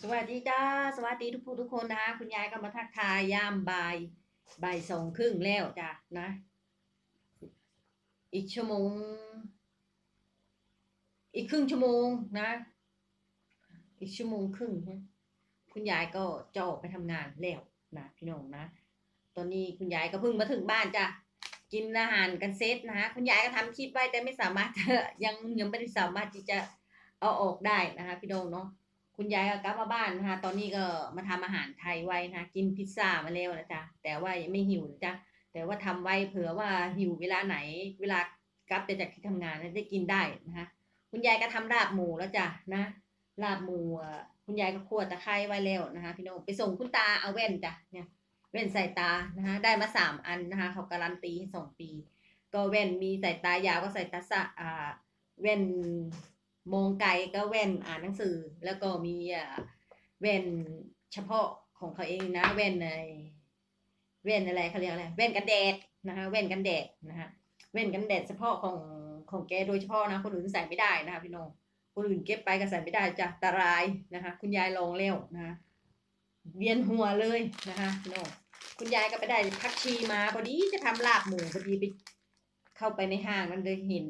สวัสดีจ้าสวัสดีทุกผู้ทุกคนนะคะคุณยายก็มาทักทายยามบ่ายสองครึ่งแล้วจ้ะนะอีกชั่วโมงอีกครึ่งชั่วโมงนะอีกชั่วโมงครึ่งนะคุณยายก็จะออกไปทำงานแล้วนะพี่น้องนะตอนนี้คุณยายก็เพิ่งมาถึงบ้านจ้ะกินอาหารกันเซตนะคะคุณยายก็ทำคลิปไว้แต่ไม่สามารถยังไม่ได้สามารถที่จะเอาออกได้นะคะพี่น้องเนาะ คุณยายก็กลับมาบ้านนะคะตอนนี้ก็มาทำอาหารไทยไว้นะคะกินพิซซ่ามาแล้วนะจ๊ะแต่ว่ายังไม่หิวนะจ๊ะแต่ว่าทำไว้เผื่อว่าหิวเวลาไหนเวลากลับจากที่ทำงานได้กินได้นะคะคุณยายก็ทำลาบหมูแล้วจ้ะนะลาบหมูคุณยายก็คั่วตะไคร้ไว้แล้วนะคะพี่น้องไปส่งคุณตาเอาแว่นจ้ะเนี่ยแว่นสายตานะคะได้มา3 อันนะคะเขาการันตี2 ปีก็แว่นมีสายตายาวก็สายตาแว่นมองไกลก็แว่นอ่านหนังสือแล้วก็มีแว่นเฉพาะของเขาเองนะแว่นอะไรเขาเรียกอะไรแว่นกันแดดนะคะแว่นกันแดดนะคะแว่นกันแดดเฉพาะของแกโดยเฉพาะนะคนอื่นใส่ไม่ได้นะคะพี่น้องคนอื่นเก็บไปก็ใส่ไม่ได้จ้ะตารายนะคะคุณยายลองแล้วนะคะเวียนหัวเลยนะคะพี่น้องคุณยายก็ไปได้ผักชีมาพอดีจะทำลาบหมูพอดีไปเข้าไปในห้างมันเลยเห็น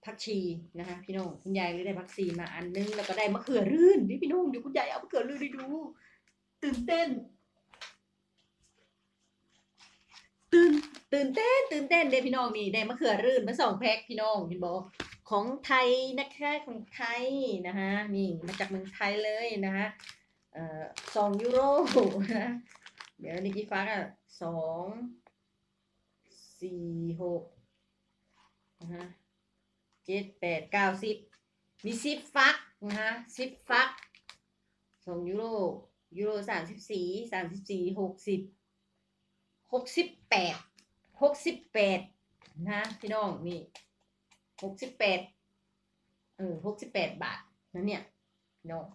ผักชีนะคะพี่น้องคุณยายเลยได้ผักชีมาอันนึงแล้วก็ได้มะเขือรื่นนี่พี่น้องเดี๋ยวคุณยายเอามะเขือรื่นให้ดูตื่นเต้นตื่นตื่นเต้นเด้พี่น้องนี่ได้มะเขือรื่นมา2 แพ็คพี่น้องเห็นบอกของไทยนะคะของไทยนะคะนี่มาจากเมืองไทยเลยนะคะ2 ยูโรนะเดี๋ยวนี่กี่ฟัก2 4 6นะคะ7 8 9 10มี10 ฟักนะคะ10 ฟัก2 ยูโร68นะพี่น้องนี่6868 บาทนะเนี่ยพี่น้อง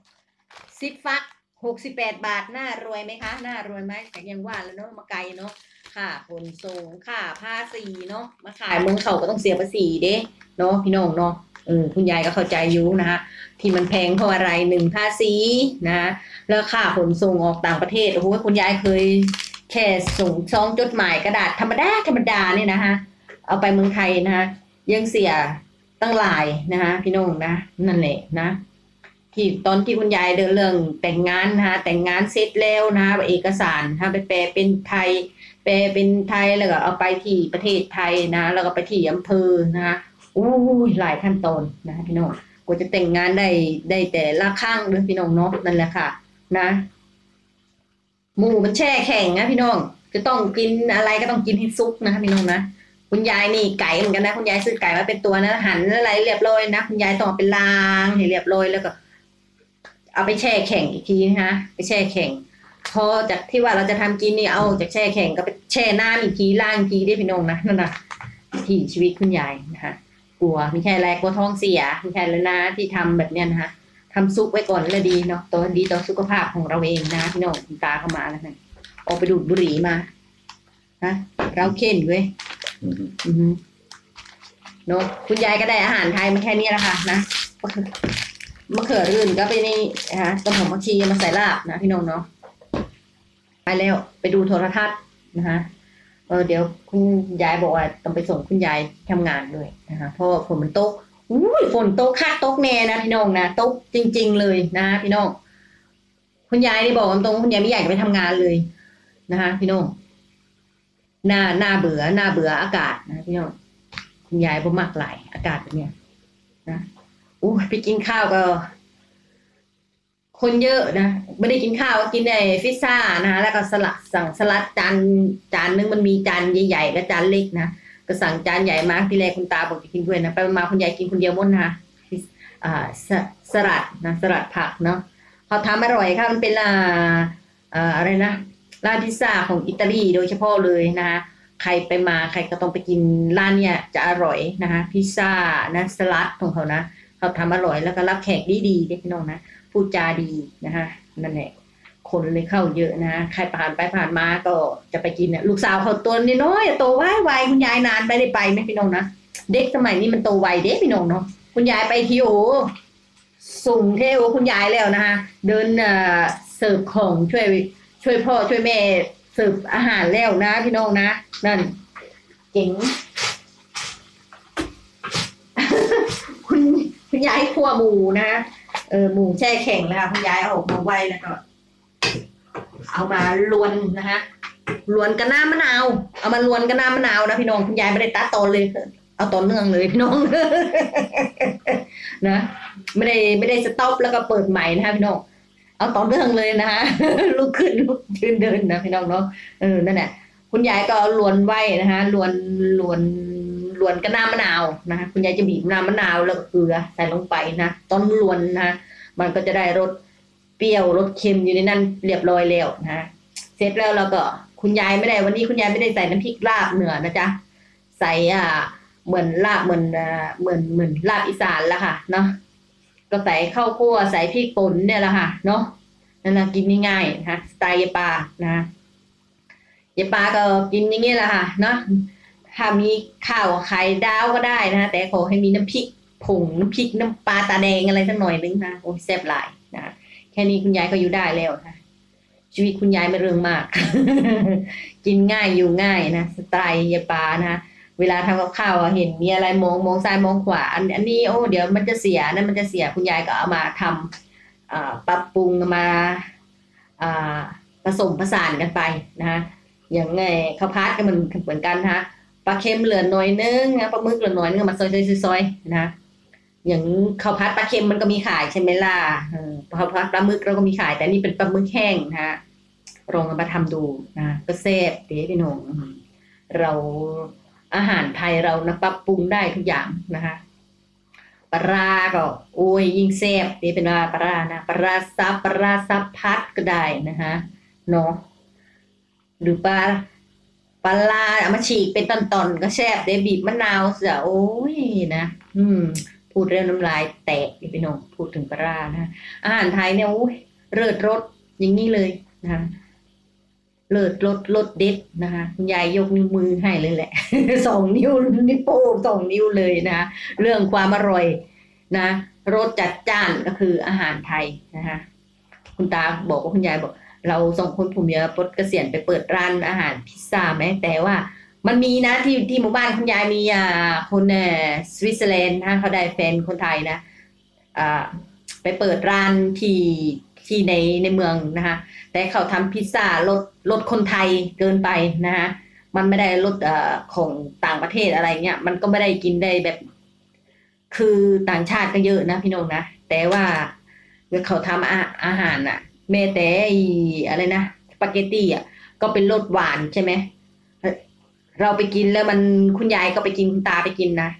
10 ฟัก68 บาทน่ารวยไหมคะน่ารวยไหมแต่ยังว่าแล้วเนาะมาไกลเนาะค่าขนส่งค่าภาษีเนาะมาขายเมืองเขาก็ต้องเสียภาษีเด้เนาะพี่น้องเนาะคุณยายก็เข้าใจอยู่นะคะที่มันแพงเพราะอะไรภาษีนะแล้วค่าขนส่งออกต่างประเทศโอ้โหคุณยายเคยแค่ส่งซองจดหมายกระดาษธรรมดาเนี่ยนะคะเอาไปเมืองไทยนะคะยังเสียตั้งหลายนะคะพี่น้องนะนั่นแหละนะที่ตอนที่คุณยายเดินเรื่องแต่งงานนะคะแต่งงานเสร็จแล้วนะคะเอกสารนะคะไปแปลเป็นไทยแปลเป็นไทยแล้วก็เอาไปที่ประเทศไทยนะแล้วก็ไปที่อำเภอนะคะอู้ยหลายขั้นตอนนะพี่น้องกว่าจะแต่งงานได้แต่ละครั้งเลยพี่น้องเนาะนั่นแหละค่ะนะหมูมันแช่แข็งนะพี่น้องจะต้องกินอะไรก็ต้องกินให้สุกนะคะพี่น้องนะคุณยายนี่ไก่เหมือนกันนะคุณยายซื้อไก่มาเป็นตัวนะหั่นอะไรเรียบร้อยนะคุณยายต้องเอาไปล้างให้เรียบร้อยแล้วก็เอาไปแช่แข็งอีกทีนะคะไปแช่แข็งพอจากที่ว่าเราจะทำกินนี่เอาจากแช่แข็งก็ไปแช่น้ำอีกทีล้างอีกทีได้พี่น้องนะนั่นนะที่ชีวิตคุณยายนะคะกลัวไม่ใช่อะไรกลัวท้องเสียไม่ใช่แล้วนะที่ทำแบบเนี้ยนะคะทำซุปไว้ก่อนแล้วดีเนาะตัวดีต่อสุขภาพของเราเองนะพี่น้องคุณตาเข้ามาแล้วนะออกไปดูดบุหรี่มานะเราเข็นเว้ยเนาะคุณยายก็ได้อาหารไทยมาแค่นี้แหละค่ะนะมะเขือรื่นก็ไปนี่นะคะต้นหอมผักชีมาใส่ลาบนะพี่น้องเนาะไปแล้วไปดูโทรทัศน์นะคะเดี๋ยวคุณยายบอกว่าต้องไปส่งคุณยายทำงานด้วยนะคะเพราะฝนมันตกอุ้ยฝนตกคาดตกแน่นะพี่น้องนะตกจริงๆเลยนะพี่น้องคุณยายนี่บอกตรงคุณยายไม่อยากจะไปทำงานเลยนะคะพี่น้องหน้าเบื่ออากาศนะพี่น้องคุณยายบ่มักหลายอากาศแบบเนี้ยนะอู้ไปกินข้าวก็คนเยอะนะไม่ได้กินข้าวกินไอ้พิซซ่านะคะแล้วก็สลัดสั่งสลัดจานนึงมันมีจานใหญ่ๆและจานเล็กนะก็สั่งจานใหญ่มากที่แรกคุณตาบอกจะกินด้วยนะไปมาคุณยายกินคนเดียวหมดนะคะอ่าสลัดนะสลัดผักเนาะเขาทำอร่อยค่ะมันเป็นอะไรนะร้านพิซซ่าของอิตาลีโดยเฉพาะเลยนะคะใครไปมาใครก็ต้องไปกินร้านเนี่ยจะอร่อยนะคะพิซซ่านะสลัดของเขานะเขาทำอร่อยแล้วก็รับแขกดีๆพี่น้องนะพูดจาดีนะคะนั่นแหละคนเลยเข้าเยอะนะใครผ่านไปผ่านมาก็จะไปกินเนี่ยลูกสาวเขาตัวน้อยโตไวคุณยายนานไปได้ไปไหมพี่น้องนะเด็กสมัยนี้มันโตไวเด็กพี่น้องเนาะคุณยายไปทีโอ ส่งเทวคุณยายแล้วนะคะเดินเสิร์ฟของช่วยพ่อช่วยแม่เสิร์ฟอาหารแล้วนะพี่น้องนะนั่นเจ๋งคุณคุณยายคั่วหมูนะหมูแช่แข็งนะคะคุณยายเอาออกมาไว้แล้วก็เอามาลวนนะคะลวนกับน้ำมะนาวเอามาลวนกับน้ำมะนาวนะพี่น้องคุณยายไม่ได้ตัดตอนเลยเอาตอนเนื่องเลยพี่น้องนะไม่ได้สต็อปแล้วก็เปิดใหม่นะคะพี่น้องเอาต่อเนื่องเลยนะคะลุกขึ้นลุกยืนเดินนะพี่น้องเนาะนั่นแหละคุณยายก็ลวนไว้นะคะลวนกับน้ำมะนาวนะคะคุณยายจะบีบน้ำมะนาวแล้วก็เกลือใส่ลงไปนะตอนลวนนะมันก็จะได้รสเปรี้ยวรสเค็มอยู่ในนั้นเรียบร้อยแล้วนะเสร็จแล้วเราก็คุณยายไม่ได้วันนี้คุณยายไม่ได้ใส่น้ำพริกลาบเหนือนะจ๊ะใส่เหมือนลาบเหมือนลาบอีสานละค่ะเนาะก็ใส่ข้าวคั่วใส่พริกป่นเนี่ยแหละค่ะเนาะนั่นนะกินง่ายๆนะคะสไตล์ยายปานะยายปาก็กินอย่างนี้แหละค่ะเนาะถ้ามีข้าวไข่ดาวก็ได้นะคะแต่ขอให้มีน้ำพริกผงน้ำพริกน้ำปลาตาแดงอะไรสักหน่อยนึงนะโอ้ยแซ่บหลายนะแค่นี้คุณยายก็อยู่ได้แล้วนะชีวิตคุณยายไม่เรื่องมาก กินง่ายอยู่ง่ายนะสไตล์ยายปานะเวลาทำกับข้าวเห็นมีอะไรมองซ้ายมองขวาอันนี้โอ้เดี๋ยวมันจะเสียนั่นมันจะเสียคุณยายก็เอามาทำปรับปรุงมาอ่าผสมผสานกันไปนะอย่างไงข้าวผัดก็มันเหมือนกันนะปลาเค็มเหลือหน่อยนึงนะปลาหมึกเหลือหน่อยนึงมาซอยนะอย่างข้าวผัดปลาเค็มมันก็มีขายใช่ไหมล่ะข้าวผัดปลาหมึกเราก็มีขายแต่นี่เป็นปลาหมึกแห้งนะลองมาทำดูนะก็แซ่บเด้พี่น้องเราอาหารไทยเรานะปรับปรุงได้ทุกอย่างนะคะปลาก็โอ้ยยิ่งแซ่บนี่เป็นว่าปลานะปลาซับพัดก็ได้นะคะเนาะหรือปลาเอามาฉีกเป็นตอนๆก็แซ่บเดบีบมะนาวเสียโอ้ยนะพูดเรื่องน้ำลายแตกนี่พี่น้องพูดถึงปลานะอาหารไทยเนี่ยโอ้ยเลิศรสอย่างนี้เลยนะคะเลิศรสเด็ดนะคะคุณยายยกนิ้วมือให้เลยแหละ 2 นิ้วโป้ง2 นิ้วเลยนะเรื่องความอร่อยนะรสจัดจ้านก็คืออาหารไทยนะคะคุณตาบอกว่าคุณยายบอกเรา2 คนผัวเมียปลดเกษียณไปเปิดร้านอาหารพิซซ่าไหมแต่ว่ามันมีนะที่หมู่บ้านคุณยายมีคนสวิตเซอร์แลนด์นะเขาได้แฟนคนไทยนะไปเปิดร้านที่ในเมืองนะคะแต่เขาทำพิซซ่ารสคนไทยเกินไปนะคะมันไม่ได้รสของต่างประเทศอะไรเงี้ยมันก็ไม่ได้กินได้แบบคือต่างชาติก็เยอะนะพี่น้องนะแต่ว่าเขาทำอาหารแม้แต่อะไรนะสปาเกตตี้ก็เป็นรสหวานใช่ไหมเราไปกินแล้วมันคุณยายก็ไปกินคุณตาไปกินนะ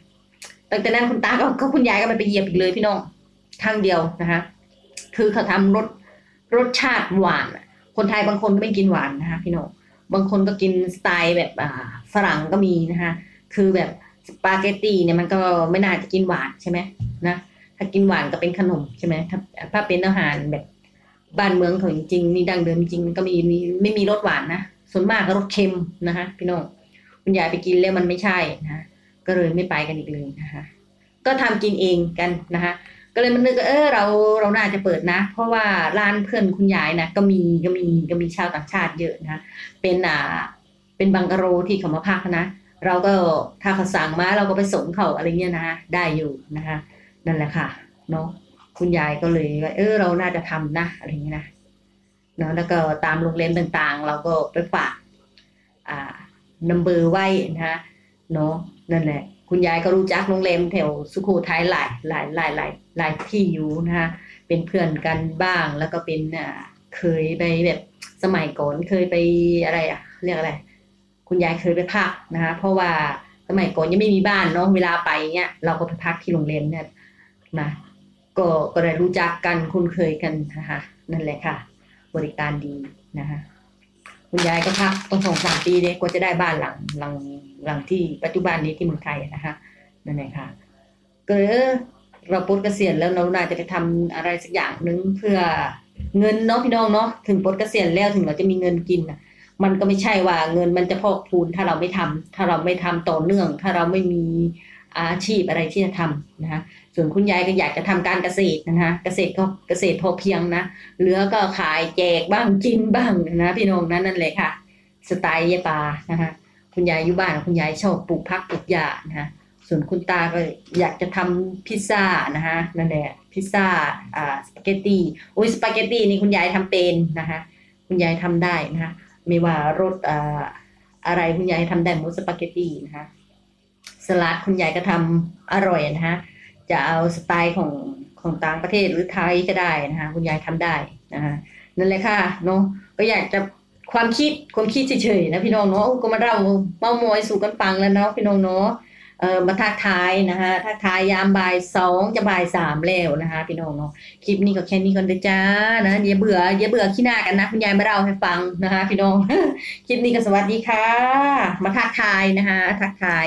ตั้งแต่นั้นคุณตาก็คุณยายก็ไม่ไปเหยียบอีกเลยพี่น้องครั้งเดียวนะคะคือเขาทำรสชาติหวานคนไทยบางคนก็ไม่กินหวานนะคะพี่น้องบางคนก็กินสไตล์แบบฝรั่งก็มีนะคะคือแบบสปาเกตตีเนี่ยมันก็ไม่น่าจะกินหวานใช่ไหมนะถ้ากินหวานก็เป็นขนมใช่ไหมถ้าเป็นอาหารแบบบ้านเมืองของจริงนี่ดั้งเดิมจริงก็ไม่มีรสหวานนะส่วนมากก็รสเค็มนะคะพี่น้องคุณยายไปกินแล้วมันไม่ใช่นะก็เลยไม่ไปกันอีกเลยนะคะก็ทำกินเองกันนะคะก็เลยมันนึกเราน่าจะเปิดนะเพราะว่าร้านเพื่อนคุณยายนะก็มีชาวต่างชาติเยอะนะเป็นบังกะโรที่เขามาพักนะเราก็ถ้าเขาสั่งมาเราก็ไปส่งเขาอะไรเงี้ยนะได้อยู่นะคะนั่นแหละค่ะเนาะคุณยายก็เลยว่าเราน่าจะทำนะอะไรเงี้ยนะเนาะแล้วก็ตามโรงเรียนต่างๆเราก็ไปฝากนัมเบอร์ไว้นะคะเนาะนั่นแหละคุณยายก็รู้จักโรงแรมแถวสุโขทัยหลายที่อยู่นะคะเป็นเพื่อนกันบ้างแล้วก็เป็นเคยไปแบบสมัยก่อนเคยไปอะไรเรียกอะไรคุณยายเคยไปพักนะคะเพราะว่าสมัยก่อนยังไม่มีบ้านเนาะเวลาไปเงี้ยเราก็ไปพักที่โรงแรมเนี่ยนะก็ได้รู้จักกันคุ้นเคยกันนะคะนั่นแหละค่ะบริการดีนะคะคุณยายก็พักต้อง2-3 ปีเลยกว่าจะได้บ้านหลังที่ปัจจุบันนี้ที่เมืองไทยนะคะนั่นแหละค่ะก็เราปลดเกษียณแล้วเราน่าจะไปทำอะไรสักอย่างหนึ่งเพื่อเงินเนาะพี่น้องเนาะถึงปลดเกษียณแล้วถึงเราจะมีเงินกินมันก็ไม่ใช่ว่าเงินมันจะพอกพูนถ้าเราไม่ทำต่อเนื่องถ้าเราไม่มี อาชีพอะไรที่จะทำนะคะส่วนคุณยายก็อยากจะทำการเกษตรนะคะเกษตรก็เกษตรพอเพียงนะเหลือก็ขายแจกบ้างกินบ้างนะพี่น้องนั่นเลยค่ะสไตล์ยายปานะคะคุณยายอยู่บ้านคุณยายชอบปลูกผักปลูกหญ้านะคะส่วนคุณตาก็อยากจะทำพิซซ่านะคะนั่นแหละพิซซ่าสปาเกตตีโอ้ยสปาเกตตีนี่คุณยายทำเป็นนะคะคุณยายทำได้นะคะไม่ว่ารสอะไรคุณยายทำได้หมดสปาเกตตีนะคะ สลัดคุณยายก็ทำอร่อยนะคะจะเอาสไตล์ของต่างประเทศหรือไทยก็ได้นะคะคุณยายทำได้นะคะนั่นเลยค่ะเนาะก็อยากจะความคิดเฉยๆนะพี่น้องเนาะก็มาเมามอยสู่กันฟังแล้วเนาะพี่น้องเนาะมาทักทายนะคะทักทายยามบ่าย 2จะบ่าย 3แล้วนะคะพี่น้องเนาะคลิปนี้ก็แค่นี้ก่อนเด้อจ้านะอย่าเบื่อขี้หน้ากันนะคุณยายมาเล่าให้ฟังนะคะพี่น้องคลิปนี้ก็สวัสดีค่ะมาทักทายนะคะทักทาย